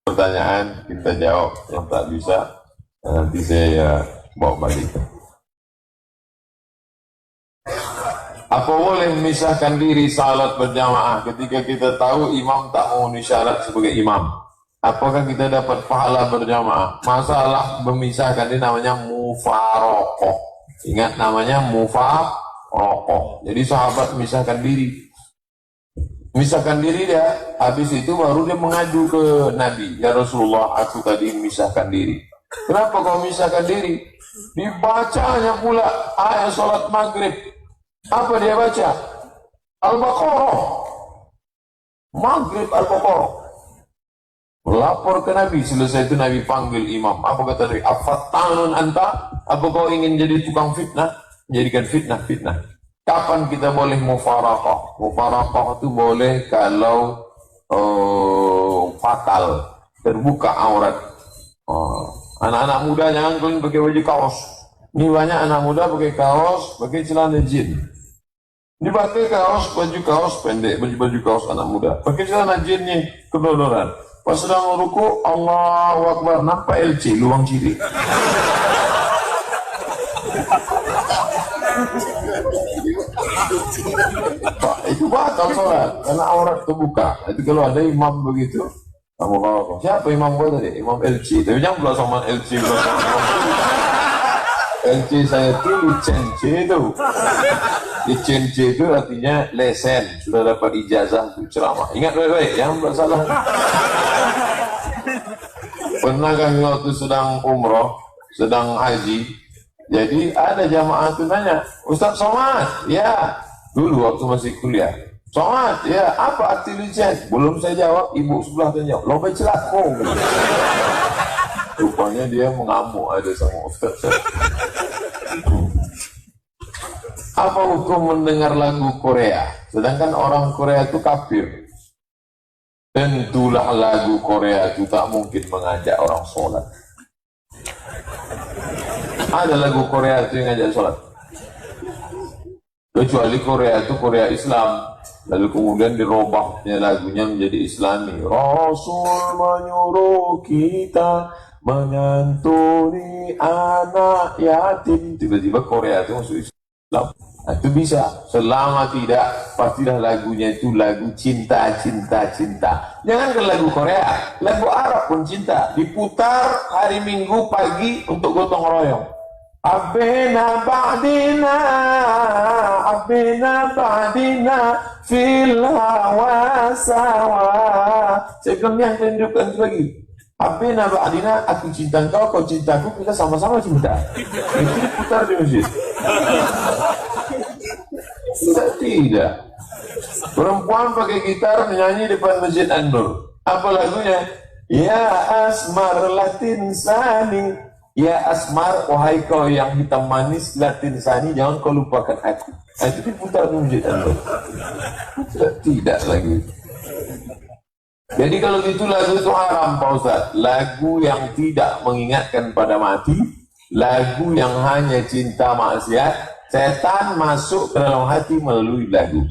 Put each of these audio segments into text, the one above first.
pertanyaan kita jawab, yang tak bisa nanti saya bawa balik. Apa boleh memisahkan diri salat berjamaah ketika kita tahu imam tak memenuhi syarat sebagai imam? Apakah kita dapat pahala berjamaah? Masalah memisahkan ini namanya mufarokoh. Ingat namanya mufarokoh. Jadi sahabat memisahkan diri. Memisahkan diri dia, habis itu baru dia mengaju ke Nabi. Ya Rasulullah, aku tadi memisahkan diri. Kenapa kau memisahkan diri? Dibacanya pula ayat sholat maghrib. Apa dia baca? Al-Baqarah. Maghrib Al-Baqarah. Lapor ke Nabi. Selesai itu Nabi panggil imam. Apa kata dia? Afattanun anta? Apa kau ingin jadi tukang fitnah? Menjadikan fitnah. Kapan kita boleh mufaraqah? Mufaraqah itu boleh kalau fatal, terbuka aurat. Anak-anak muda jangan kalian pakai baju kaos. Ini banyak anak muda pakai kaos, pakai celana jin. Ini pakai kaos, baju kaos pendek, baju kaos anak muda. Pakai celana jinnya kedodoran. Pas sedang ruku, Allahu Akbar, nampak LC, luang ciri. Itu batal sholat karena aurat terbuka. Itu kalau ada imam begitu, kamu kalau siapa imam gua tadi? Imam LC. Tapi jangan pula sama LC. LC saya tuh licence itu. Licence itu artinya lesen, sudah dapat ijazah untuk ceramah. Ingat baik-baik, jangan pula salah. Pernah kan waktu sedang umroh, sedang haji. Jadi ada jamaah itu nanya, Ustaz Somad, ya, dulu waktu masih kuliah. Somad, ya, apa arti licen? Belum saya jawab, ibu sebelah tanya, lo baca celako. Rupanya dia mengamuk ada sama Ustaz. Apa hukum mendengar lagu Korea? Sedangkan orang Korea itu kafir. Tentulah lagu Korea itu tak mungkin mengajak orang sholat. Ada lagu Korea itu yang ngajak sholat, kecuali Korea itu Korea Islam, lalu kemudian dirubahnya lagunya menjadi Islami. Rasul menyuruh kita menyantuni anak yatim, tiba-tiba Korea itu masuk Islam. Nah, itu bisa, selama tidak pastilah lagunya itu lagu cinta. Jangan ke lagu Korea, lagu Arab pun cinta, diputar hari Minggu pagi untuk gotong royong. Abena ba'dina fil hawa sawa. Saya bilang yang tunjukkan itu lagi. Abena ba'dina, aku cinta engkau, kau cintaku, kita sama-sama cinta. Itu diputar di masjid. Tidak. Perempuan pakai gitar menyanyi depan Masjid An-Nur. Apa lagunya? Ya asmar latin sani. Ya asmar, wahai kau yang hitam manis latin sani, jangan kau lupakan aku. Itu diputar di Masjid An-Nur. Tidak lagi. Jadi kalau itu lagu itu haram Pak Ustaz. Lagu yang tidak mengingatkan pada mati, lagu yang hanya cinta maksiat. Setan masuk ke dalam hati melalui lagu.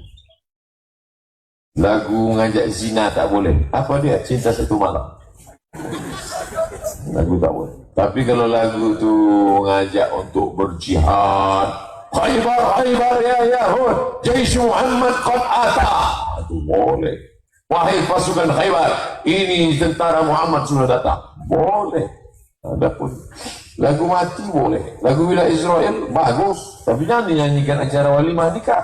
Lagu ngajak zina tak boleh. Apa dia? Cinta satu malam. Lagu tak boleh. Tapi kalau lagu itu ngajak untuk berjihad, Khaybar ya Yahud, Jaish Muhammad qad ata, itu boleh. Wahai pasukan Khaybar, ini tentara Muhammad sudah datang. Boleh. Adapun lagu mati boleh, lagu bila Israel bagus, tapi jangan dinyanyikan acara walimah nikah.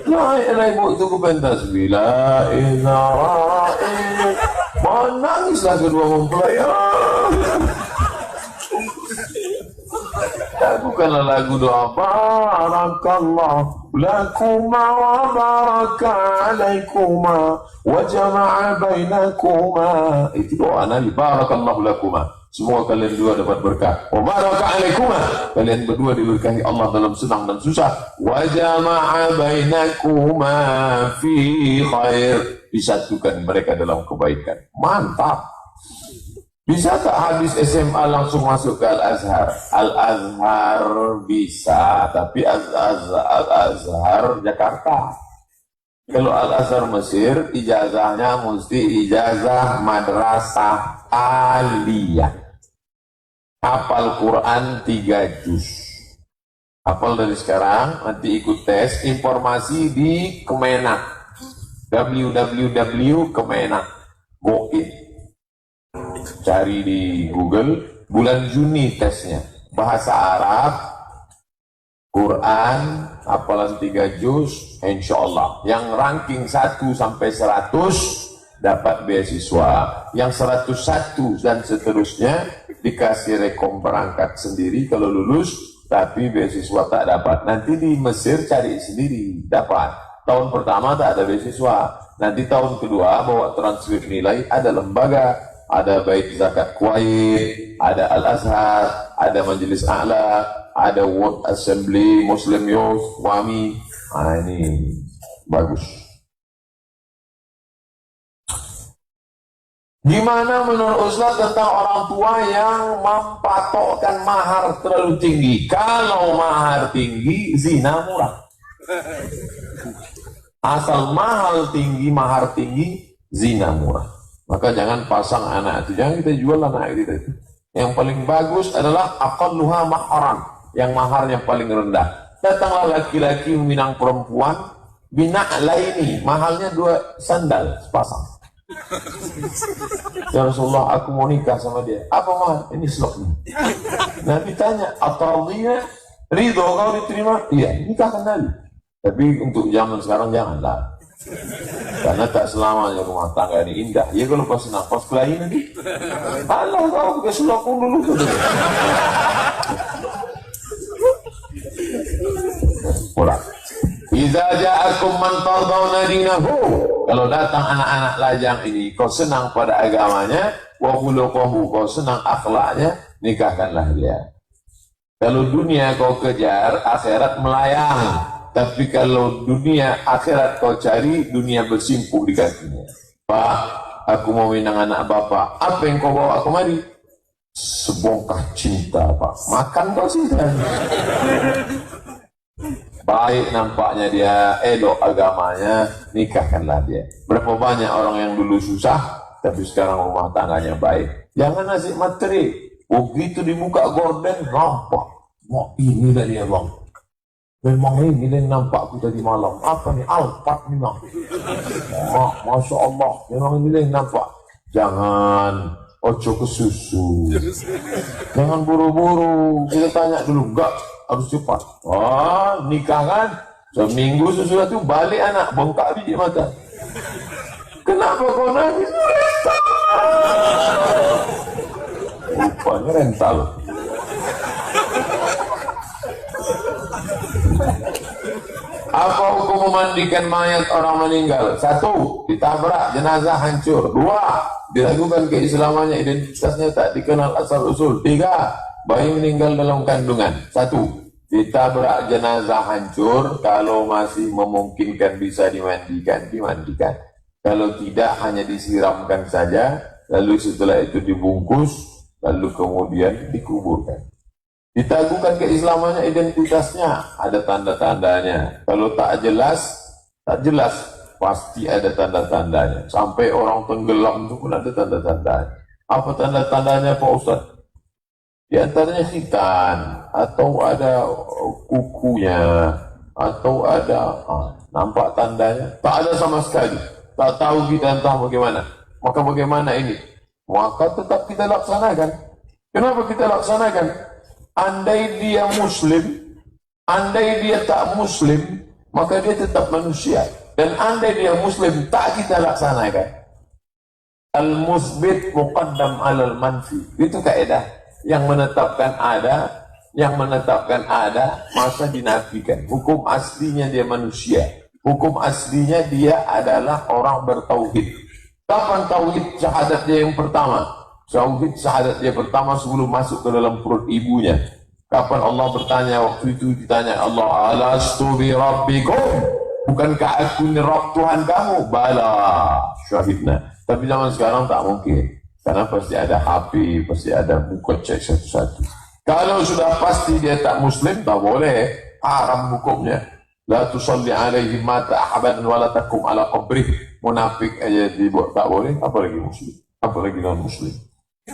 Nah, ibu itu ku pentas bila Israel, menangislah kedua mempelai. Lakukanlah lagu doa barakallah lakuma wa baraka alaikuma wa jama'a bainakuma. Itu doa Nabi, barakallahu lakuma, semoga kalian dua dapat berkah. Wa baraka alaikuma, kalian berdua diberkahi Allah dalam senang dan susah. Wa jama'a bainakuma fi khair, disatukan mereka dalam kebaikan. Mantap. Bisa tak habis SMA langsung masuk ke Al-Azhar? Al-Azhar bisa, tapi Al-Azhar Jakarta. Kalau Al-Azhar Mesir, ijazahnya mesti ijazah madrasah aliyah. Hafal Quran 3 juz. Hafal dari sekarang, nanti ikut tes, informasi di Kemenak. www.kemenak.go.id. Cari di Google, bulan Juni tesnya. Bahasa Arab, Quran, hafalan 3 juz, insya Allah. Yang ranking 1 sampai 100 dapat beasiswa. Yang 101 dan seterusnya dikasih rekom berangkat sendiri kalau lulus, tapi beasiswa tak dapat. Nanti di Mesir cari sendiri, dapat. Tahun pertama tak ada beasiswa. Nanti tahun kedua bawa transkrip nilai, ada lembaga, ada Bait Zakat Kuwait, ada Al-Azhar, ada Majelis A'la, ada World Assembly, Muslim Youth, WAMI. Nah, ini bagus. Gimana menurut Ustaz tentang orang tua yang mempatokkan mahar terlalu tinggi? Kalau mahar tinggi, zina murah. Asal mahal tinggi, mahar tinggi, zina murah. Maka jangan pasang anak itu, jangan kita jual anak kita itu. Yang paling bagus adalah aqalluha mahran, yang maharnya paling rendah. Datanglah laki-laki meminang perempuan, bina'laini, mahalnya 2 sandal sepasang. Ya Rasulullah, aku mau nikah sama dia. Apa mahal? Ini slok nih. Nabi tanya, atardinya ridho kau diterima? Iya, nikahkan tadi. Tapi untuk zaman sekarang janganlah. Karena tak selamanya rumah tangga ini indah. Ya kalau pas nafas kelahi nanti. Allah kau ke slok dulu. Pulang. Iza ja'akum man tardawna dinahu. Kalau datang anak-anak lajang ini, kau senang pada agamanya, wa khuluquhu, kau senang akhlaknya, nikahkanlah dia. Kalau dunia kau kejar, akhirat melayang. Tapi kalau dunia akhirat kau cari, dunia bersimpuh di kakinya. Pak, aku mau minang anak bapak. Apa yang kau bawa kemari? Sebongkah cinta, Pak. Makan kau cinta. Baik nampaknya dia, elok agamanya, nikahkanlah dia. Berapa banyak orang yang dulu susah, tapi sekarang rumah tangganya baik. Jangan nasi materi. Begitu di muka gorden, nampak. Wah, inilah dia bang. Memang ini yang nampakku tadi malam. Apa nih? Alphard nih bang. Masya Allah, memang ini yang nampak. Jangan ojo ke susu. Jangan buru-buru. Kita tanya dulu, enggak, harus cepat. Wah, nikah kan? Seminggu sesudah itu balik anak, bengkak biji mata. Kenapa kau nangis? Rental. Rupanya rental. Apa hukum memandikan mayat orang meninggal? 1. Ditabrak, jenazah hancur. 2. Diragukan keislamannya, identitasnya tak dikenal asal usul. 3. Bayi meninggal dalam kandungan. 1. Ditabrak, jenazah hancur. Kalau masih memungkinkan bisa dimandikan, dimandikan. Kalau tidak, hanya disiramkan saja. Lalu setelah itu dibungkus, lalu kemudian dikuburkan. Ditaguhkan keislamannya, identitasnya, ada tanda-tandanya. Kalau tak jelas, pasti ada tanda-tandanya. Sampai orang tenggelam itu pun ada tanda-tandanya. Apa tanda-tandanya Pak Ustaz? Di antaranya khitan, atau ada kukunya, atau ada nampak tandanya. Tak ada sama sekali. Tak tahu kita entah bagaimana. Maka bagaimana ini? Maka tetap kita laksanakan. Kenapa kita laksanakan? Andai dia muslim, andai dia tak muslim, maka dia tetap manusia. Dan andai dia muslim, tak kita laksanakan. Al-musbit muqaddam alal manfi. Itu kaidah. Yang menetapkan ada, masa dinafikan. Hukum aslinya dia manusia. Hukum aslinya dia adalah orang bertauhid. Kapan tauhid syahadat dia yang pertama? Tauhid syahadat dia pertama sebelum masuk ke dalam perut ibunya. Kapan Allah bertanya, waktu itu ditanya Allah, alastu bi rabbikum? Bukankah aku ini Rabb Tuhan kamu? Bala, syahidna. Tapi zaman sekarang tak mungkin. Karena pasti ada HP, pasti ada buku cek satu-satu. Kalau sudah pasti dia tak muslim, tak boleh. Haram hukumnya. La tusalli alaihim mata ahadan wa la takum ala qabrih. Munafik aja dibuat tak boleh, apalagi muslim, apalagi non muslim.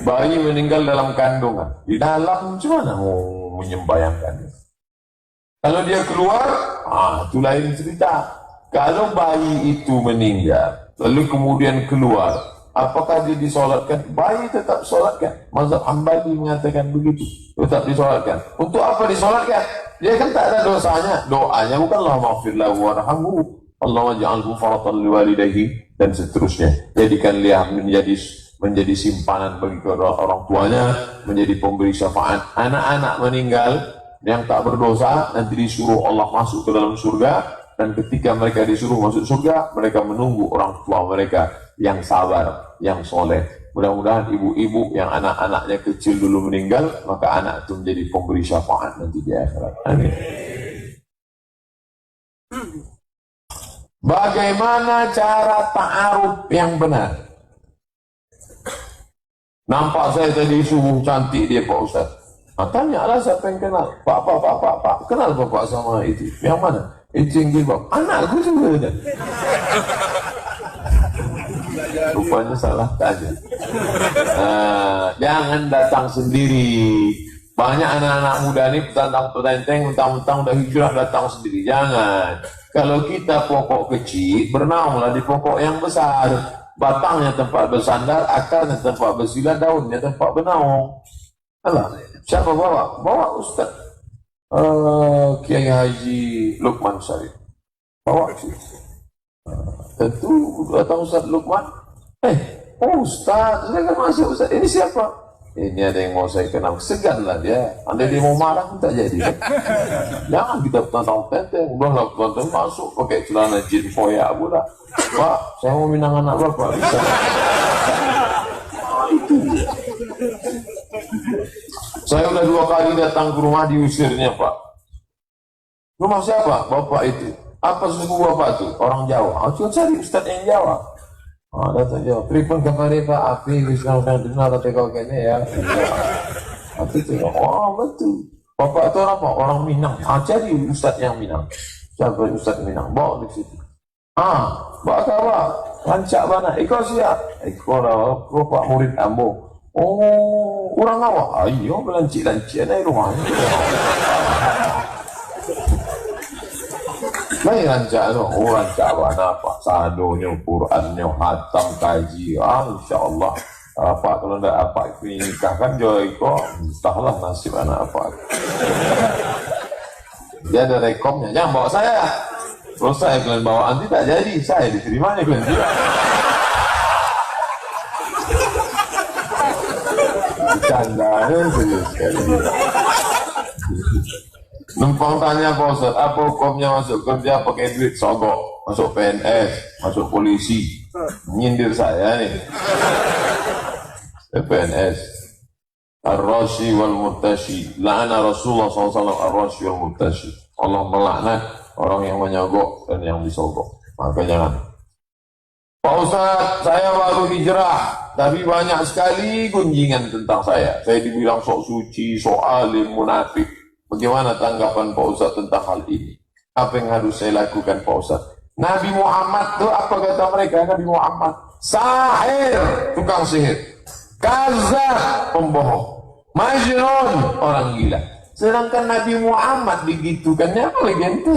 Bayi meninggal dalam kandungan, di dalam gimana mau menyembayangkannya? Kalau dia keluar, itu lain cerita. Kalau bayi itu meninggal, lalu kemudian keluar, apakah dia disolatkan? Bayi tetap solatkan. Mazhab Hambali mengatakan begitu, tetap disolatkan. Untuk apa disolatkan? Dia kan tak ada dosanya. Doanya bukan Allahumma ighfir lahu warhamhu, Allahumma ja'alhu faratan liwalidayhi, dan seterusnya. Jadikan dia menjadi simpanan bagi orang tuanya, menjadi pemberi syafaat. Anak-anak meninggal yang tak berdosa nanti disuruh Allah masuk ke dalam surga, dan ketika mereka disuruh masuk surga, mereka menunggu orang tua mereka yang sabar, yang soleh. Mudah-mudahan ibu-ibu yang anak-anaknya kecil dulu meninggal, maka anak itu menjadi pemberi syafaat nanti di akhirat. Amin. Bagaimana cara ta'aruf yang benar? Nampak saya tadi subuh cantik dia Pak Ustaz. Tanyalah siapa yang kenal. Pak. Kenal Bapak sama itu? Yang mana? Itu yang jilbab. Anakku juga. Rupanya salah tanya. Jangan datang sendiri. Banyak anak-anak muda ini petantang-petenteng mentang-mentang udah hijrah datang sendiri. Jangan. Kalau kita pokok kecil, bernaunglah di pokok yang besar. Batangnya tempat bersandar, akarnya tempat bersila, daunnya tempat bernaung. Alah, siapa bawa? Bawa Ustaz Kiai Haji Lukman Syarif. Bawa sih. Tentu datang Ustaz Lukman. Ustaz, saya kan masuk Ustaz. Ini siapa? Ini ada yang mau saya kenal. Seganlah dia. Andai dia mau marah, tak jadi. Jangan kita tentang-tenteng. Udahlah, tentang masuk pakai celana jin foya pula. Pak, saya mau minang anak Bapak. Bisa. Itu. Saya udah 2 kali datang ke rumah diusirnya Pak. Rumah siapa? Bapak itu. Apa suku Bapak itu? Orang Jawa. Coba cari Ustaz yang Jawa. Datang Jawa. Pripun kemarin Pak Api bisa kenal tapi kau kayaknya ya. Itu betul. Bapak itu apa? Orang Minang. Cari Ustaz yang Minang. Siapa Ustaz Minang? Bawa di situ. Bawa kawa. Rancak mana? Iko siap. Iko lah. Bapak murid ambo. Orang awak. Ayo belancik-lancik naik rumah. Lain rancak tu, rancak apa? Sadonya, Qurannya, hatam, kaji. InsyaAllah. Apa kalau tidak apa ini nikahkan joy kok, entahlah nasib anak apa. Dia ada rekomnya, jangan bawa saya. Kalau saya kalian bawa nanti tak jadi, saya diterimanya kalian juga. Bercandanya serius sekali. Numpang tanya Pak Ustaz, apa hukumnya masuk kerja pakai duit sogok, masuk PNS, masuk polisi, nyindir saya nih. PNS, ar-rashi wal murtashi, la'ana Rasulullah SAW ar-rashi wal murtashi. Allah melaknat orang yang menyogok dan yang disogok. Maka jangan. Pak Ustaz, saya baru hijrah, tapi banyak sekali gunjingan tentang saya. Saya dibilang sok suci, sok alim, munafik. Bagaimana tanggapan Pak Ustaz tentang hal ini? Apa yang harus saya lakukan Pak Ustaz? Nabi Muhammad itu apa kata mereka? Nabi Muhammad sahir, tukang sihir, kazab, pembohong, majnun, orang gila. Sedangkan Nabi Muhammad digitukannya apa lagi ente?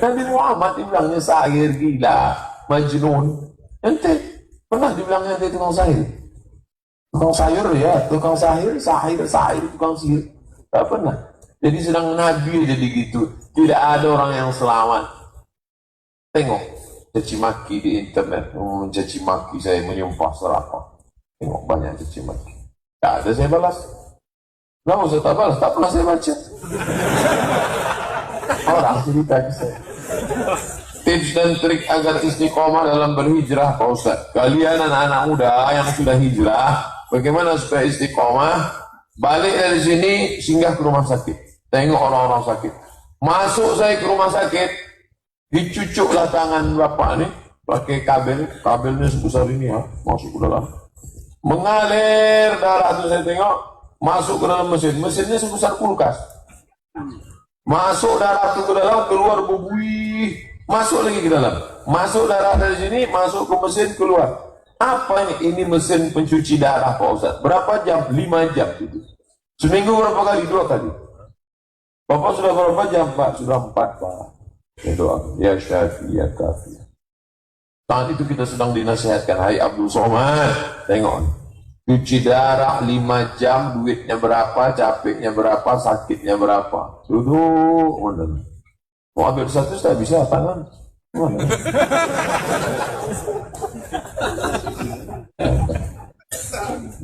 Nabi Muhammad dibilangnya sahir, gila, majnun. Ente pernah dibilangnya ente tukang sahir? Tukang sayur ya, tukang sahir, tukang sihir. Tak pernah. Jadi sedang Nabi jadi gitu. Tidak ada orang yang selamat. Tengok caci maki di internet, mencaci maki saya, menyumpah serapah. Tengok banyak caci maki. Tak ada saya balas. Nggak usah tak balas, tak pernah saya baca. Orang cerita ke saya. Tips dan trik agar istiqomah dalam berhijrah Pak Ustaz. Kalian anak-anak muda yang sudah hijrah, bagaimana supaya istiqomah? Balik dari sini, singgah ke rumah sakit. Tengok orang-orang sakit. Masuk saya ke rumah sakit, dicucuklah tangan bapak nih, pakai kabelnya sebesar ini ya, masuk ke dalam. Mengalir darah itu saya tengok, masuk ke dalam mesin, mesinnya sebesar kulkas. Masuk darah itu ke dalam, keluar berbuih. Masuk lagi ke dalam. Masuk darah dari sini, masuk ke mesin, keluar. Apa ini? Ini mesin pencuci darah Pak Ustaz. Berapa jam? 5 jam itu. Seminggu berapa kali? 2 kali. Bapak sudah berapa jam Pak? Sudah 4 Pak. Ya doa. Ya Syafi, ya Kafi. Saat itu kita sedang dinasihatkan. Hai Abdul Somad. Tengok. Cuci darah 5 jam, duitnya berapa, capeknya berapa, sakitnya berapa. Duduk, mana? Mau ambil satu, saya bisa tangan. Mana?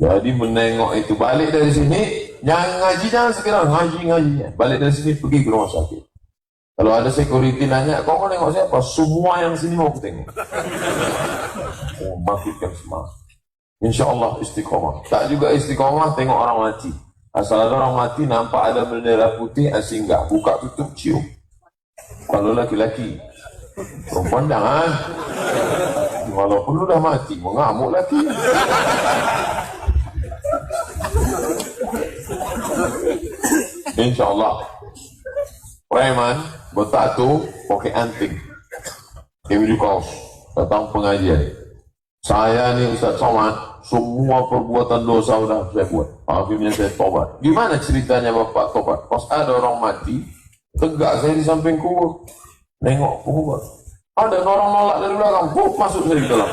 Jadi menengok itu, balik dari sini, jangan ngaji, jangan sekarang ngaji. Balik dari sini, pergi ke rumah sakit. Kalau ada security nanya, kau mau nengok siapa? Semua yang sini mau aku tengok. Oh, bangkitkan semangat. Insya Allah istiqomah. Tak juga istiqomah, tengok orang mati. Asal ada orang mati, nampak ada bendera putih, singgah. Buka tutup, cium. Kalau laki-laki, perempuan jangan. Walaupun udah mati, mengamuk lagi. Insya Allah. Preman, bertatu, pakai anting. Baju kaos, datang pengajian. Saya nih Ustaz Somad, semua perbuatan dosa udah saya buat. Akhirnya saya tobat. Gimana ceritanya Bapak tobat? Pas ada orang mati, tegak saya di samping kubur. Nengok kubur. Ada orang nolak dari belakang, masuk saya di dalam.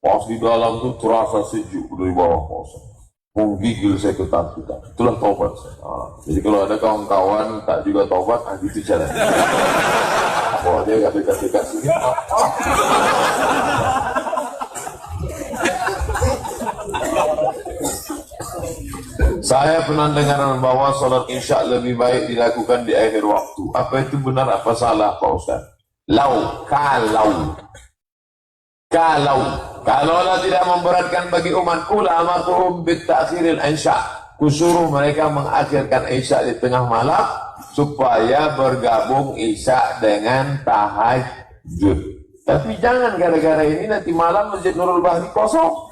Pas di dalam tuh terasa sejuk dari bawah kosong. Menggigil saya ketakutan. Itulah tobat saya. Jadi kalau ada kawan-kawan tak juga tobat, gitu caranya. Oh dia dekat-dekat sini. Saya pernah dengar bahwa sholat isya lebih baik dilakukan di akhir waktu. Apa itu benar, apa salah Pak Ustaz? Kalaulah tidak memberatkan bagi umatku, la amartuhum bitakhiril isya. Kusuruh mereka mengakhirkan isya di tengah malam supaya bergabung isya dengan tahajud. Tapi jangan gara-gara ini nanti malam Masjid Nurul Bahri kosong.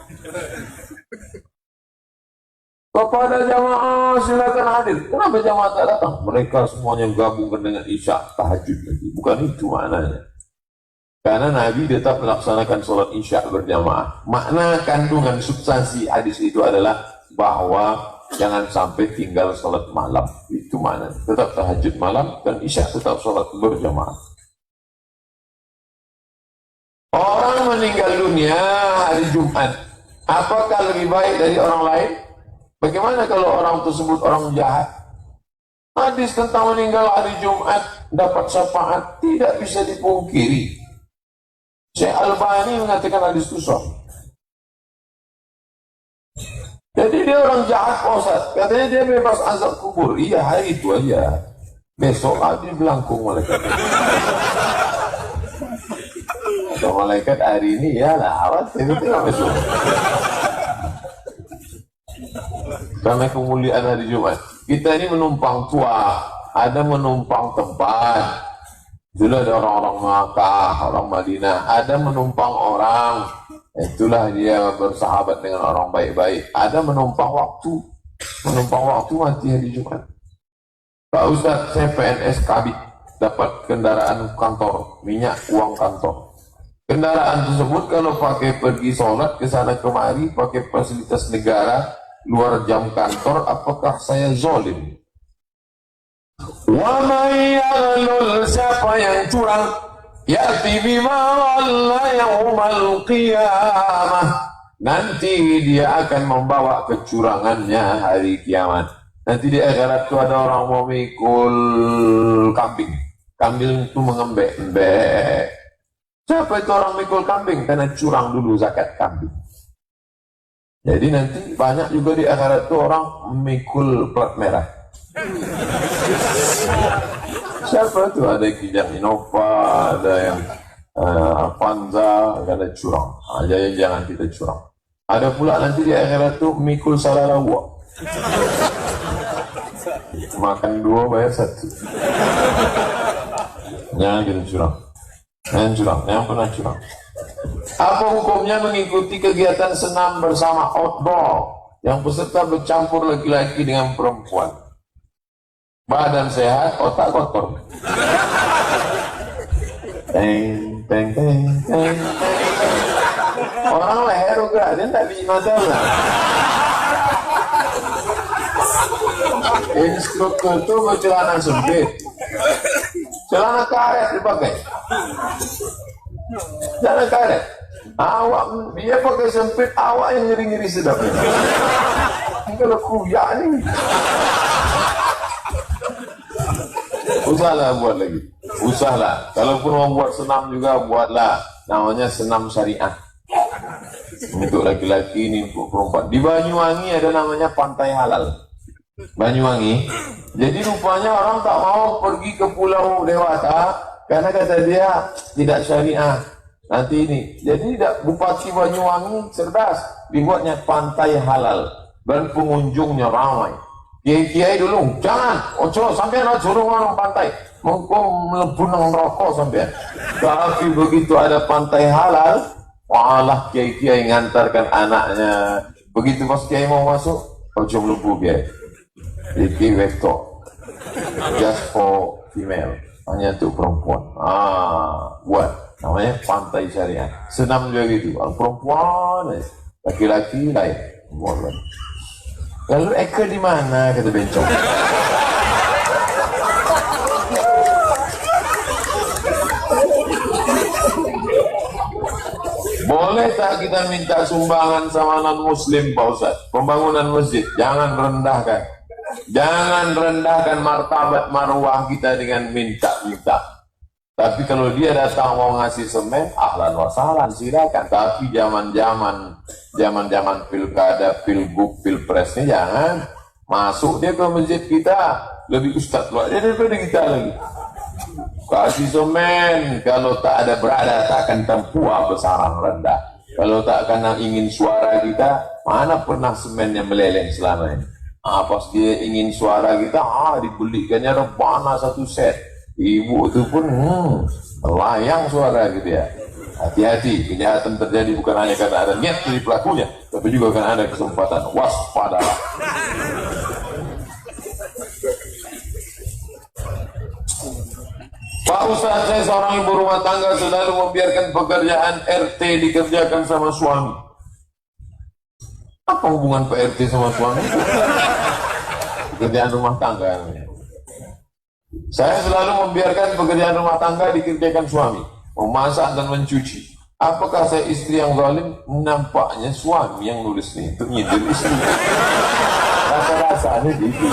Kepada jamaah silakan hadir. Kenapa jamaah tak datang? Mereka semuanya gabungkan dengan isya tahajud lagi. Bukan itu maknanya. Karena Nabi tetap melaksanakan sholat isya berjamaah. Makna kandungan substansi hadis itu adalah bahwa jangan sampai tinggal sholat malam. Itu maknanya. Tetap tahajud malam dan isya tetap sholat berjamaah. Orang meninggal dunia hari Jumat, apakah lebih baik dari orang lain? Bagaimana kalau orang tersebut orang jahat? Hadis tentang meninggal hari Jumat dapat syafaat tidak bisa dipungkiri. Syekh Albani mengatakan hadis itu sahih. Jadi dia orang jahat Pak Ustaz. Katanya dia bebas azab kubur. Iya hari itu aja. Besok ada belangkung malaikat. Kalau malaikat hari ini ya lah awat itu tidak besok. Karena kemuliaan hari Jumat. Kita ini menumpang tua, ada menumpang tempat. Dulu ada orang-orang Makkah, orang Madinah, ada menumpang orang. Itulah dia bersahabat dengan orang baik-baik. Ada menumpang waktu mati hari Jumat. Pak Ustaz, saya PNS Kabit, dapat kendaraan kantor, minyak uang kantor. Kendaraan tersebut kalau pakai pergi sholat ke sana kemari, pakai fasilitas negara, luar jam kantor, apakah saya zolim? Wa may yaghlul, siapa yang curang, ya'ti bima ghalla yaumal qiyamah, nanti dia akan membawa kecurangannya hari kiamat. Nanti di akhirat itu ada orang mau mikul kambing. Kambing itu mengembek-embek. Siapa itu orang mikul kambing? Karena curang dulu zakat kambing. Jadi nanti banyak juga di akhirat itu orang memikul plat merah. Siapa itu? Ada yang Kijang Innova, ada yang Avanza, ada curang. Aja yang jangan kita curang. Ada pula nanti di akhirat itu mikul salalawa. Makan 2 bayar 1. Jangan kita curang. Jangan pernah curang. Apa hukumnya mengikuti kegiatan senam bersama outdoor yang peserta bercampur laki-laki dengan perempuan? Badan sehat, otak kotor. Teng, teng, teng, teng. Orang leher juga, dia tak bisa masalah. Instruktur itu mau celana sempit, celana karet dipakai, celana karet. Awak dia pakai sempit, awak yang ngiri-ngiri sedap. Kalau kuyak nih, usahlah buat lagi, usahlah. Kalaupun mau buat senam juga buatlah, namanya senam syariah. Untuk laki-laki ini, untuk perempuan. Di Banyuwangi ada namanya Pantai Halal. Banyuwangi. Jadi rupanya orang tak mau pergi ke Pulau Dewata karena kata dia tidak syariah. Nanti ini. Jadi Bupati Banyuwangi cerdas, dibuatnya Pantai Halal dan pengunjungnya ramai. Kiai-kiai dulu, jangan, ojo sampai suruh orang pantai, mengko mlebu nang rokok sampai. Tapi begitu ada Pantai Halal, walah kiai-kiai ngantarkan anaknya. Begitu pas kiai mau masuk, ojo mlebu kiai. Iki wetok, just for female, hanya untuk perempuan. Buat namanya Pantai Syariah. Senam juga gitu, perempuan, laki-laki lain. Lalu Eka di mana kata bencong? Boleh tak kita minta sumbangan sama non-muslim Pak Ustaz? Pembangunan masjid, jangan rendahkan. Jangan rendahkan martabat marwah kita dengan minta-minta. Tapi kalau dia datang mau ngasih semen, ahlan wa sahlan, silakan. Tapi zaman-zaman pilkada, pilgub, pilpres ini jangan masuk dia ke masjid kita lebih ustaz luar dia daripada kita lagi. Kasih semen, kalau tak ada berada tak akan tempuh besaran rendah. Kalau tak akan ingin suara kita, mana pernah semen yang meleleh selama ini? Pas dia ingin suara kita, dibelikannya rebana satu set. Ibu itu pun layang suara gitu ya. Hati-hati, kejahatan terjadi bukan hanya karena ada niat dari pelakunya, tapi juga karena ada kesempatan. Waspada. Pak Ustaz, saya seorang ibu rumah tangga selalu membiarkan pekerjaan RT dikerjakan sama suami. Apa hubungan Pak RT sama suami? Pekerjaan rumah tangga. Saya selalu membiarkan pekerjaan rumah tangga dikerjakan suami, memasak dan mencuci. Apakah saya istri yang zalim? Nampaknya suami yang nulis nih untuk nyindir istri. Rasa-rasanya gitu.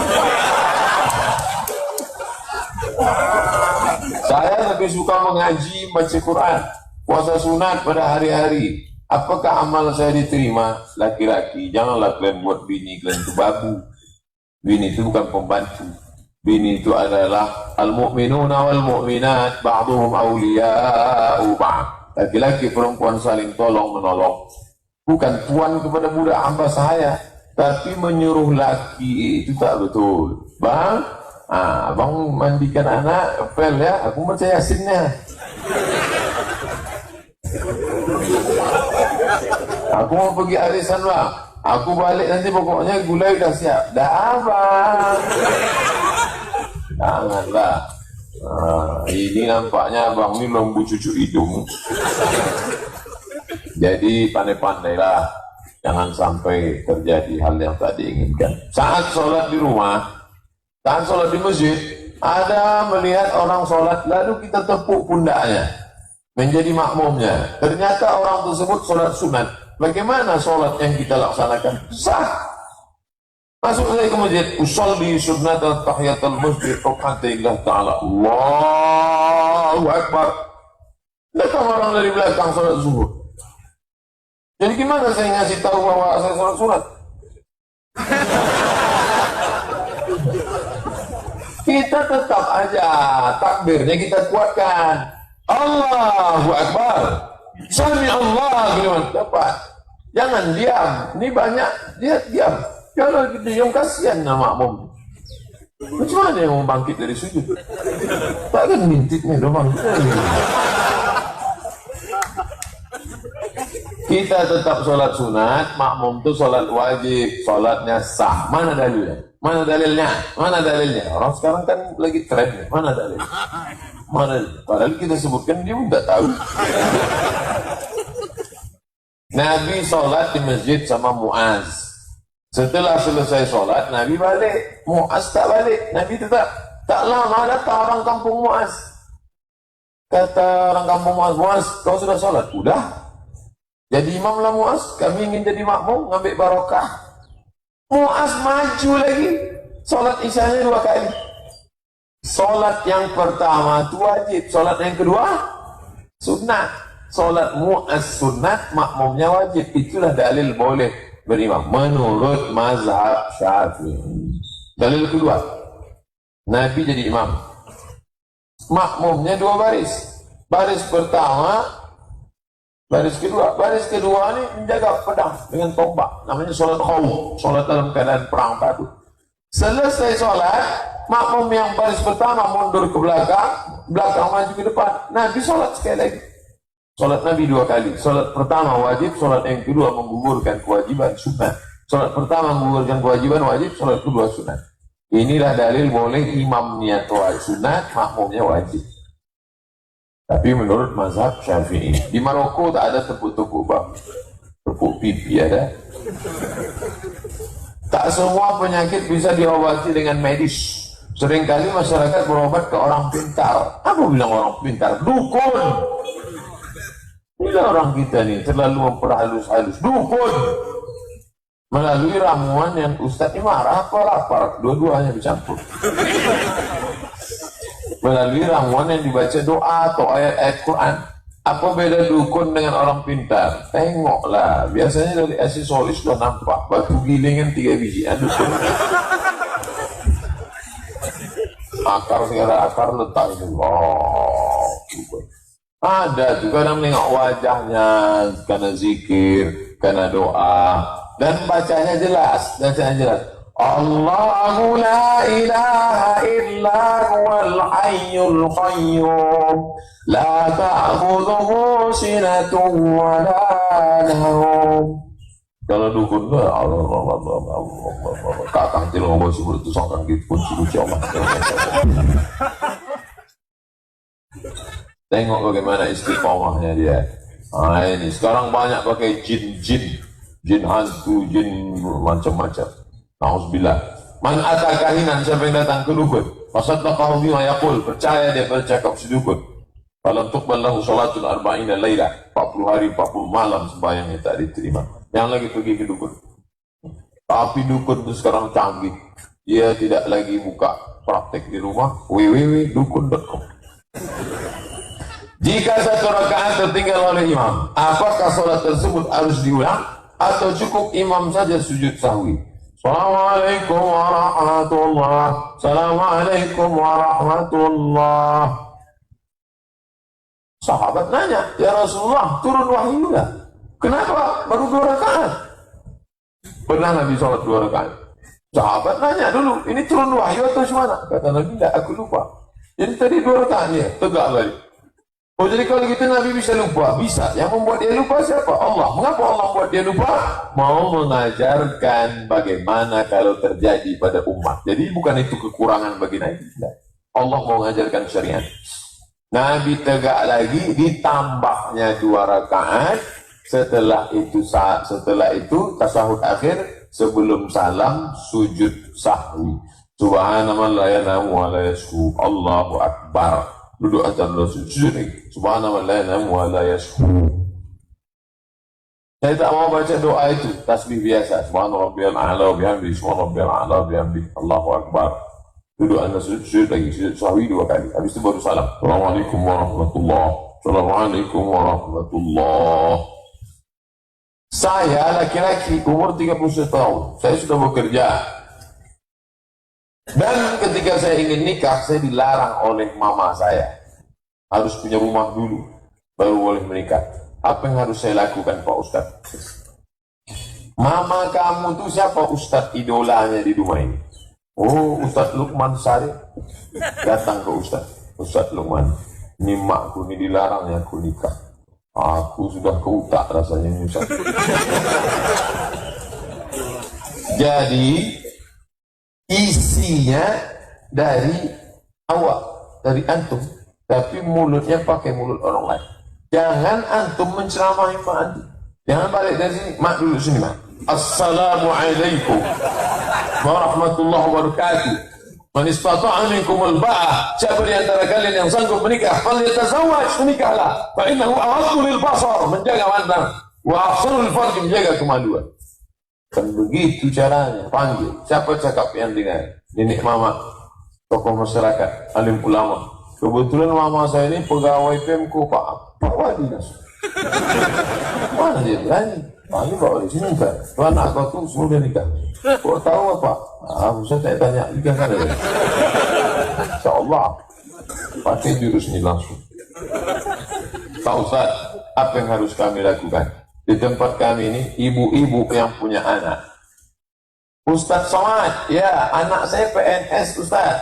Saya lebih suka mengaji, baca Quran, puasa sunat pada hari-hari. Apakah amal saya diterima? Laki-laki, janganlah kalian buat bini kalian itu babu. Bini itu bukan pembantu. Bini itu adalah al-mu'minuna wal-mu'minat ba'duhum awliya'u ba'd. Laki-laki perempuan saling tolong menolong. Bukan tuan kepada budak hamba saya, tapi menyuruh laki itu tak betul. Bang, abang mandikan anak, pel ya, aku baca yasinnya. Aku mau pergi arisan bang, aku balik nanti pokoknya gulai udah siap. Dah abang. Janganlah. Ini nampaknya abang ini lembu cucu hidung. Jadi pandai-pandailah, jangan sampai terjadi hal yang tak diinginkan. Saat sholat di rumah, saat sholat di masjid, ada melihat orang sholat, lalu kita tepuk pundaknya, menjadi makmumnya. Ternyata orang tersebut sholat sunat. Bagaimana sholat yang kita laksanakan? Sah. Masuk saya ke masjid, usolli sunnat tahiyatul masjid rakaatailah ta'ala. Allahu Akbar. Datang orang dari belakang sholat zuhur. Jadi gimana saya ngasih tahu bahwa saya sholat sunat? Kita tetap aja takbirnya kita kuatkan. Allahu Akbar. Sami Allah gimana? Dapat. Jangan diam. Ini banyak dia diam. Kalau kita yang kasihan nama makmum. Macam mana yang mau bangkit dari sujud? Takkan mintitnya doang. Kita tetap sholat sunat, makmum itu sholat wajib, sholatnya sah. Mana dalilnya? Mana dalilnya? Mana dalilnya? Orang sekarang kan lagi tren. Mana dalilnya? Mana? Padahal kita sebutkan dia tidak tahu. Nabi sholat di masjid sama Muaz. Setelah selesai sholat, Nabi balik. Muaz tak balik. Nabi tetap. Tak lama datang orang kampung Muaz. Kata orang kampung Muaz, Muaz, kau sudah sholat? Udah. Jadi imam lah Muaz. Kami ingin jadi makmum, ngambil barokah. Muaz maju lagi. Sholat isyanya 2 kali. Sholat yang pertama itu wajib. Sholat yang kedua sunnah. Sholat Muaz sunnat, makmumnya wajib. Itulah dalil boleh berimam menurut mazhab Syafi'i. Dalil kedua, Nabi jadi imam, makmumnya 2 baris. Baris pertama, baris kedua ini menjaga pedang dengan tombak, namanya sholat khawf, sholat dalam keadaan perang padu. Selesai sholat, makmum yang baris pertama mundur ke belakang, belakang maju ke depan. Nabi sholat sekali lagi. Sholat Nabi 2 kali. Sholat pertama wajib, sholat yang kedua menggugurkan kewajiban sunnah. Sholat pertama menggugurkan kewajiban wajib, sholat kedua sunnah. Inilah dalil boleh imam niat sunnah, makmumnya wajib. Tapi menurut mazhab Syafi'i. Di Maroko tak ada tepuk-tepuk bang. Tepuk pipi ada. Tak semua penyakit bisa diobati dengan medis. Seringkali masyarakat berobat ke orang pintar. Apa bilang orang pintar? Dukun. Inilah orang kita nih terlalu memperhalus-halus. Dukun. Melalui ramuan yang Ustadz ini marah apa lapar. Dua-duanya dicampur. Melalui ramuan yang dibaca doa atau ayat-ayat Quran. Apa beda dukun dengan orang pintar? Tengoklah, biasanya dari aksesoris sudah nampak. Batu gilingan 3 biji, dukun. Akar segala akar letak itu. Oh, dukun. Ada juga yang menengok wajahnya karena zikir, karena doa, dan bacanya jelas. Allahu la ilaha illa huwal hayyul qayyum la ta'khudhuhu sinatun wa la nawm. Kalau dukun tuh kakang tilong bos itu songkang gitu pun suci Allah. Tengok bagaimana istiqomahnya dia. Nah ini sekarang banyak pakai jin hantu, jin macam-macam. Nauzubillah. Man ata kahinan, siapa yang datang ke dukun, fasaddaqahu bima yaqul, percaya dia bercakap si dukun. Falam tuqbal lahu salatul arba'ina laila, 40 hari 40 malam sembahyangnya tak diterima. Yang lagi pergi ke dukun. Tapi dukun itu sekarang canggih. Dia tidak lagi buka praktek di rumah, www.dukun.com. Jika 1 rakaat tertinggal oleh imam, apakah sholat tersebut harus diulang atau cukup imam saja sujud sahwi? Assalamualaikum warahmatullahi. Assalamualaikum warahmatullahi. Sahabat nanya, ya Rasulullah, turun wahyu enggak? Kenapa baru 2 rakaat? Pernah Nabi sholat 2 rakaat. Sahabat nanya dulu, ini turun wahyu atau gimana? Kata Nabi, tidak, aku lupa. Jadi tadi 2 rakaat ya, tegak balik. Oh jadi kalau gitu Nabi bisa lupa? Bisa. Yang membuat dia lupa siapa? Allah. Mengapa Allah membuat dia lupa? Mau mengajarkan bagaimana kalau terjadi pada umat. Jadi bukan itu kekurangan bagi Nabi. Allah mau mengajarkan syariat. Nabi tegak lagi, ditambahnya 2 rakaat. Setelah itu tasyahud akhir, sebelum salam sujud sahwi. Subhanallah la yanamu wa la yashu. Allahu akbar. Duduk atas sujud lagi. Subhanallah la yanamu wa la yashu. Saya tak mau baca doa itu, tasbih biasa. Subhanallah rabbiyal a'la wa bihamdihi, subhanallah rabbiyal a'la wa bihamdihi. Allahu akbar. Duduk atas sujud lagi, sujud sahwi 2 kali. Habis itu baru salam. Assalamualaikum warahmatullahi. Assalamualaikum warahmatullahi. Saya laki-laki umur 31 tahun. Saya sudah bekerja. Dan ketika saya ingin nikah, saya dilarang oleh mama saya. Harus punya rumah dulu, baru boleh menikah. Apa yang harus saya lakukan Pak Ustadz? Mama kamu tuh siapa Ustadz idolanya di rumah ini? Oh, Ustadz Lukman Sari. Datang ke Ustadz Lukman. Ini makku ini dilarang ya aku nikah. Aku sudah keutak rasanya ini Ustadz. Jadi isinya dari awak, dari antum, tapi mulutnya pakai mulut orang lain. Jangan antum menceramahi mak antum. Jangan balik dari sini, mak dulu sini mak. Assalamualaikum warahmatullahi wabarakatuh. Man istata'a minkumul ba'ah, siapa di antara kalian yang sanggup menikah, falyatazawwaj, menikahlah. Fa innahu aghaddu lil basar, menjaga mata, wa ahsanu lil farj, menjaga kemaluan. Kan begitu caranya. Panggil siapa cakap yang dengar, nenek mama, tokoh masyarakat, alim ulama. Kebetulan mama saya ini pegawai Pemko, Pak Wadi Nas. Mana dia berani? Ini bawa di sini kan. Tuh anak kau tuh semua udah nikah. Kau tahu apa? Saya tanya nikah kan ada. Insyaallah pakai jurus ini langsung. Pak Ustaz, apa yang harus kami lakukan? Di tempat kami ini ibu-ibu yang punya anak. Ustaz Somad, ya anak saya PNS Ustaz.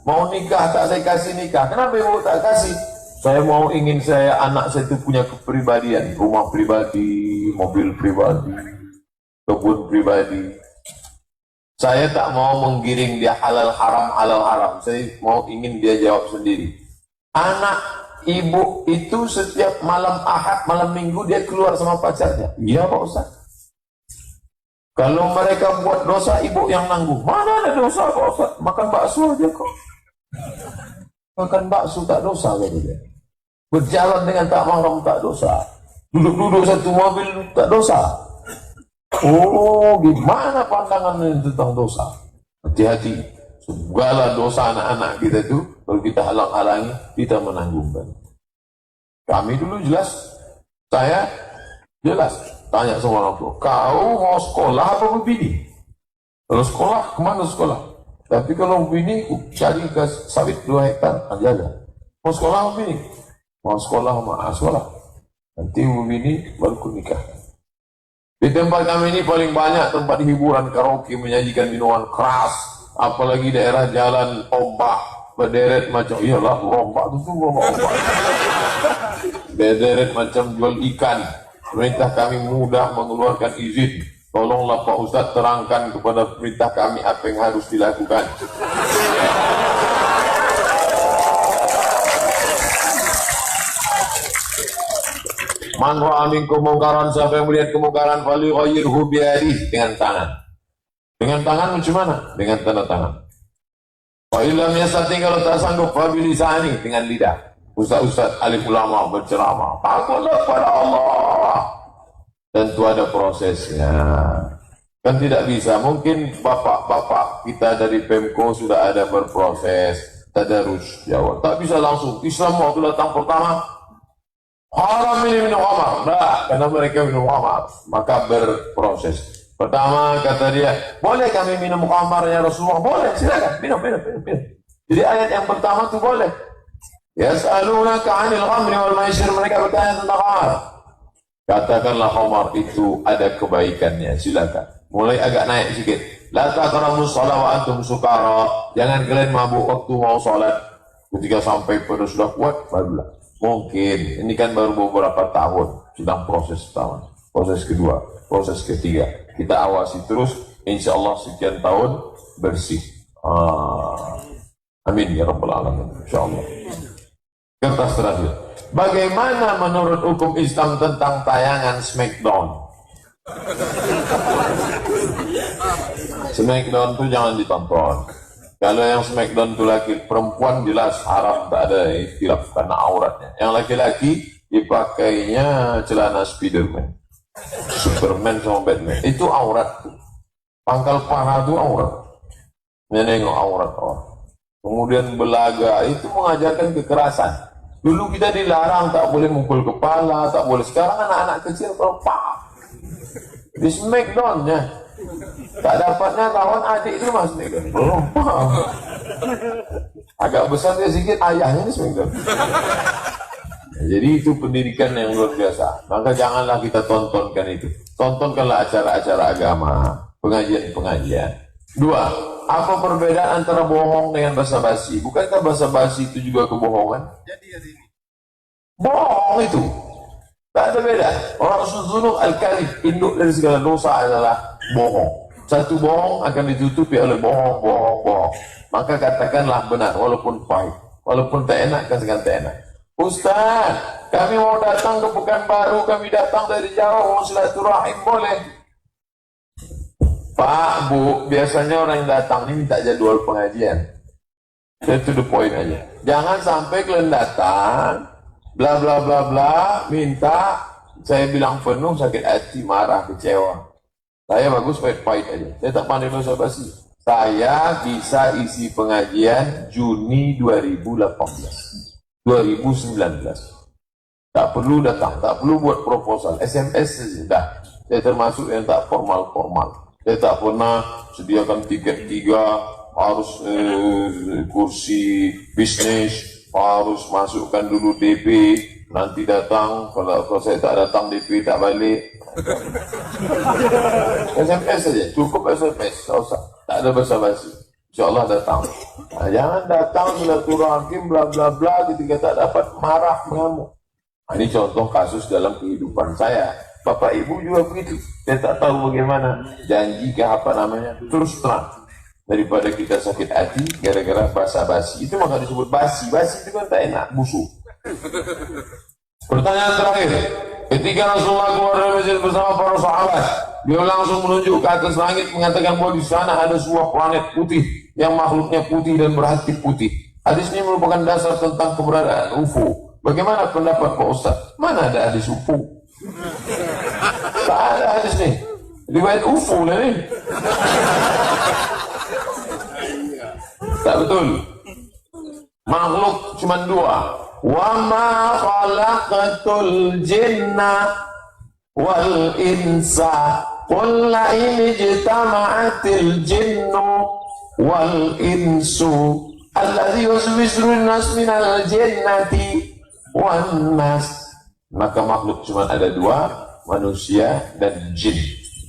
Mau nikah tak saya kasih nikah. Kenapa ibu tak kasih? Saya mau ingin anak saya itu punya kepribadian, rumah pribadi, mobil pribadi, kebun pribadi. Saya tak mau menggiring dia halal haram. Saya mau ingin dia jawab sendiri. Anak ibu itu setiap malam Ahad, malam Minggu dia keluar sama pacarnya. Iya Pak Ustaz. Kalau mereka buat dosa, ibu yang nanggung. Mana ada dosa Pak Ustaz? Makan bakso aja kok. Makan bakso tak dosa kata dia. Berjalan dengan tak mahram tak dosa. Duduk-duduk satu mobil tak dosa. Oh, gimana pandangan tentang dosa? Hati-hati. Segala dosa anak-anak kita itu, kalau kita halang-halangi, kita menanggungkan. Kami dulu jelas, saya jelas. Tanya sama orang tua, kau mau sekolah apa begini? Kalau sekolah, kemana sekolah? Tapi kalau begini, cari ke sawit 2 hektar, aja. Mau sekolah apa begini? Mau sekolah, sekolah. Nanti begini, baru ku nikah. Di tempat kami ini paling banyak tempat hiburan, karaoke, menyajikan minuman keras. Apalagi daerah jalan ombak, berderet macam, iyalah ombak itu ombak. Berderet macam jual ikan. Perintah kami mudah mengeluarkan izin. Tolonglah Pak Ustadz terangkan kepada perintah kami apa yang harus dilakukan. Man ra'a minkum mungkaran, siapa yang melihat kemungkaran falyughayyirhu biyadihi, dengan tangan. Dengan tangan macam mana? Dengan tanda tangan. Fa illam yastati, kalau tak sanggup, fa bilisani, dengan lidah. Ustaz-ustaz alim ulama berceramah, takutlah pada Allah. Tentu ada prosesnya. Kan tidak bisa, mungkin bapak-bapak kita dari Pemko sudah ada berproses tadarus Jawa. Tak bisa langsung Islam waktu datang pertama haram ini minum khamar. Nah, karena mereka minum khamar, maka berproses. Pertama kata dia, boleh kami minum khamar ya Rasulullah? Boleh, silakan minum. Jadi ayat yang pertama itu boleh. Yas'alunaka 'anil khamri wal maisir, mereka bertanya tentang khamar. Katakanlah khamar itu ada kebaikannya, silakan. Mulai agak naik sedikit. La taqramus shalah wa antum sukara. Jangan kalian mabuk waktu mau salat. Ketika sampai pada sudah kuat, barulah. Mungkin ini kan baru beberapa tahun, sedang proses pertama, proses kedua, proses ketiga. Kita awasi terus, insya Allah sekian tahun bersih. Amin ya rabbal alamin. Insya Allah. Kertas terakhir. Bagaimana menurut hukum Islam tentang tayangan Smackdown? Smackdown itu jangan ditonton. Kalau yang Smackdown itu laki perempuan jelas haram, tak ada ikhtilaf karena auratnya. Yang laki-laki dipakainya celana Spiderman, Superman sama Batman. Itu aurat. Pangkal paha itu aurat. Menengok aurat orang. Kemudian belaga itu mengajarkan kekerasan. Dulu kita dilarang, tak boleh mukul kepala, tak boleh. Sekarang anak-anak kecil pak di Smackdown-nya. Tak dapatnya lawan adik itu mas Smackdown. Belum paham. Agak besar dia sedikit, ayahnya di Smackdown. Jadi itu pendidikan yang luar biasa. Maka janganlah kita tontonkan itu. Tontonkanlah acara-acara agama, pengajian-pengajian. 2. Apa perbedaan antara bohong dengan basa-basi? Bukankah basa-basi itu juga kebohongan? Bohong itu tak ada beda. Orang suzunu al-kadhib, induk dari segala dosa adalah bohong. Satu bohong akan ditutupi oleh bohong. Maka katakanlah benar, walaupun pahit, walaupun tak enak, katakan tak enak. Ustaz, kami mau datang ke Pekanbaru, kami datang dari jauh, mau silaturahim boleh? Pak, Bu, biasanya orang yang datang ini minta jadwal pengajian. Itu the point aja. Jangan sampai kalian datang, bla bla bla bla, minta, saya bilang penuh, sakit hati, marah, kecewa. Saya bagus pahit-pahit aja. Saya tak pandai bahasa basi. Saya bisa isi pengajian Juni 2018, 2019. Tak perlu datang, tak perlu buat proposal, SMS saja. Dah. Saya termasuk yang tak formal-formal. Saya tak pernah sediakan tiket 3, harus kursi bisnis, harus masukkan dulu DP, nanti datang, kalau saya tak datang DP tak balik. SMS saja, cukup SMS, tak ada basa-basi. InsyaAllah datang. Nah, jangan datang silaturahim bla bla bla ketika tak dapat, marah mengamuk. Nah, ini contoh kasus dalam kehidupan saya. Bapak Ibu juga begitu. Saya tak tahu bagaimana. Janji ke apa namanya, terus terang. Daripada kita sakit hati gara-gara basa-basi. Itu maka disebut basi. Basi itu kan tak enak, busuk. Pertanyaan terakhir. Ketika Rasulullah keluar dari masjid bersama para sahabat, beliau langsung menunjuk ke atas langit mengatakan bahwa di sana ada sebuah planet putih yang makhluknya putih dan berhati putih. Hadis ini merupakan dasar tentang keberadaan UFO. Bagaimana pendapat Pak Ustaz? Mana ada hadis UFO? Tak ada hadis nih. Riwayat UFO lah nih. Tak betul. Makhluk cuma dua. Wa ma khalaqatul jinna wal insa qul la in ijtama'atil jinnu wal insu alladhi yusbisu nas minal jinnati wan nas. Maka makhluk cuma ada dua, manusia dan jin.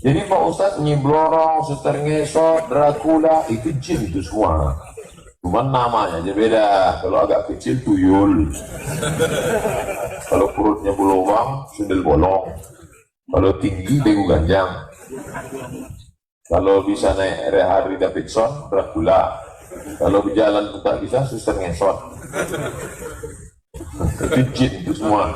Jadi Pak Ustadz Nyiblorong, Suster Ngesot, Dracula itu jin itu semua. Cuma namanya aja beda. Kalau agak kecil tuyul. Kalau perutnya berlubang, sundel bolong. Kalau tinggi, begu ganjang. Kalau bisa naik Harley Davidson, Dracula. Kalau berjalan pun tak bisa, Suster Ngesot. Itu jin itu semua.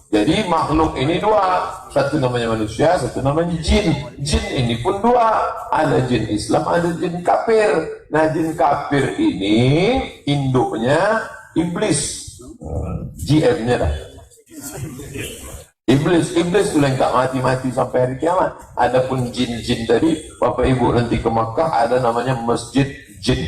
Jadi makhluk ini dua, satu namanya manusia, satu namanya jin. Jin ini pun dua, ada jin Islam, ada jin kafir. Nah jin kafir ini induknya iblis, GM-nya dah. Iblis itu yang tak mati-mati sampai hari kiamat. Adapun jin-jin tadi, Bapak Ibu nanti ke Makkah ada namanya Masjid Jin,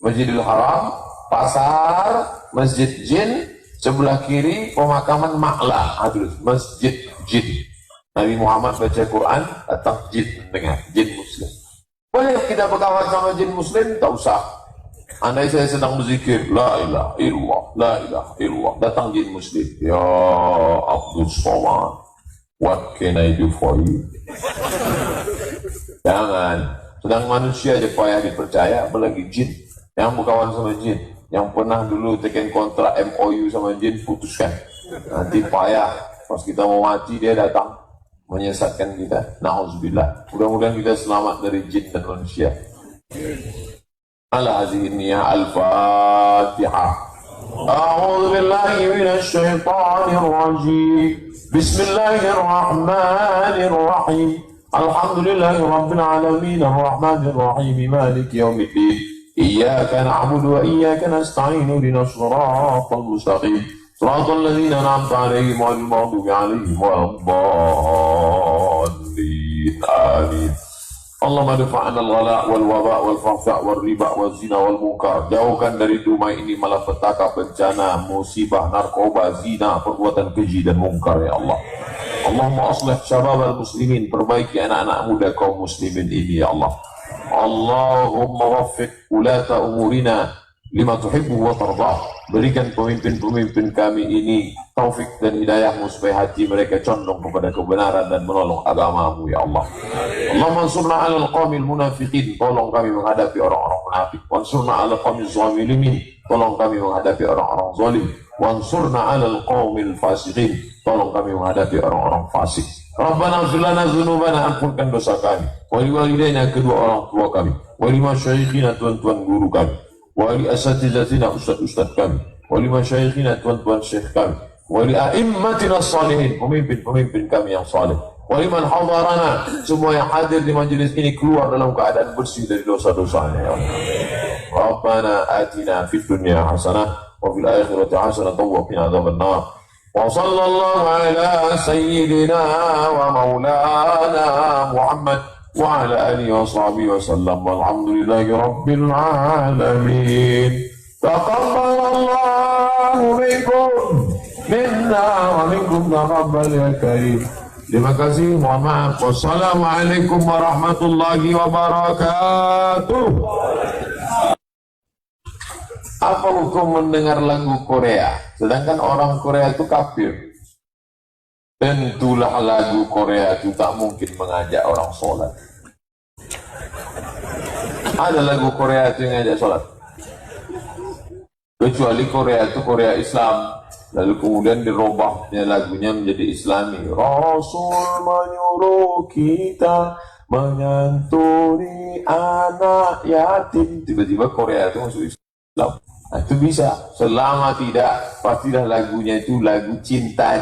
Masjidil Haram, pasar, Masjid Jin. Sebelah kiri pemakaman Ma'la, Masjid Jin. Nabi Muhammad baca Quran, datang jin dengar, jin muslim. Boleh kita berkawan sama jin muslim? Tak usah. Andai saya sedang berzikir, la ilaha illallah, la ilaha illallah, datang jin muslim. Ya Abdul Somad, what can I do for you? Jangan. Sedang manusia aja payah dipercaya, apalagi jin. Yang berkawan sama jin. Yang pernah dulu tekan kontrak MOU sama jin, putuskan. Nanti payah, pas kita mau mati dia datang menyesatkan kita. Na'udzubillah. Mudah-mudahan kita selamat dari jin dan manusia. Ala hadhihi niyyah al-Fatihah. A'udzu billahi minasy syaithanir rajim. Bismillahirrahmanirrahim. Alhamdulillahirabbil alamin arrahmanir rahim maliki yaumiddin. إياك نعبد وإياك نستعين اهدنا الصراط المستقيم صراط الذين أنعمت عليهم غير المغضوب عليهم ولا الضالين آمين اللهم ادفع عنا الغلاء والوباء والفحشاء والربا والزنا والمنكر. Jauhkan dari rumah ini malapetaka, bencana, musibah, narkoba, zina, perbuatan keji dan mungkar ya Allah. Allahumma aslih syabab al-muslimin, perbaiki anak-anak muda kaum muslimin ini ya Allah. Allahumma waffiq ulata umurina lima tuhibbu wa tardah. Berikan pemimpin-pemimpin kami ini taufik dan hidayahmu supaya hati mereka condong kepada kebenaran dan menolong agamamu ya Allah. Allahumma ansurna ala al-qawmil munafiqin, tolong kami menghadapi orang-orang munafik. Wansurna ala al-qawmil zalimin, tolong kami menghadapi orang-orang zalim. Wansurna ala al-qawmil fasiqin, tolong kami menghadapi orang-orang fasik. Rabbana ighfir lana dzunubana, ampunkan dosa kami. Wa li walidaina, kedua orang tua kami. Wa li masyaikhina, tuan-tuan guru kami. Wa li asatizatina, ustaz-ustaz kami. Wa li masyaikhina, tuan-tuan syekh kami. Wa li a'immatina shalihin, pemimpin-pemimpin kami yang saleh. Wa liman hadarana, semua yang hadir di majelis ini keluar dalam keadaan bersih dari dosa-dosanya ya Allah. Rabbana atina fid dunya hasanah wa fil akhirati hasanah wa qina adzabannar. Wa sallallahu ala sayyidina wa maulana Muhammad wa ala alihi wa sahbihi wa sallam. Walhamdulillahi rabbil alamin. Taqabbalallahu minkum minna wa minkum taqabbal ya karim. Terima kasih, mohon maaf. Wassalamualaikum warahmatullahi wabarakatuh. Apa hukum mendengar lagu Korea? Sedangkan orang Korea itu kafir. Tentulah lagu Korea itu tak mungkin mengajak orang sholat. Ada lagu Korea itu yang ngajak sholat? Kecuali Korea itu Korea Islam. Lalu kemudian dirubahnya lagunya menjadi Islami. Rasul menyuruh kita menyantuni anak yatim. Tiba-tiba Korea itu masuk Islam. Nah, itu bisa. Selama tidak, pastilah lagunya itu lagu cinta.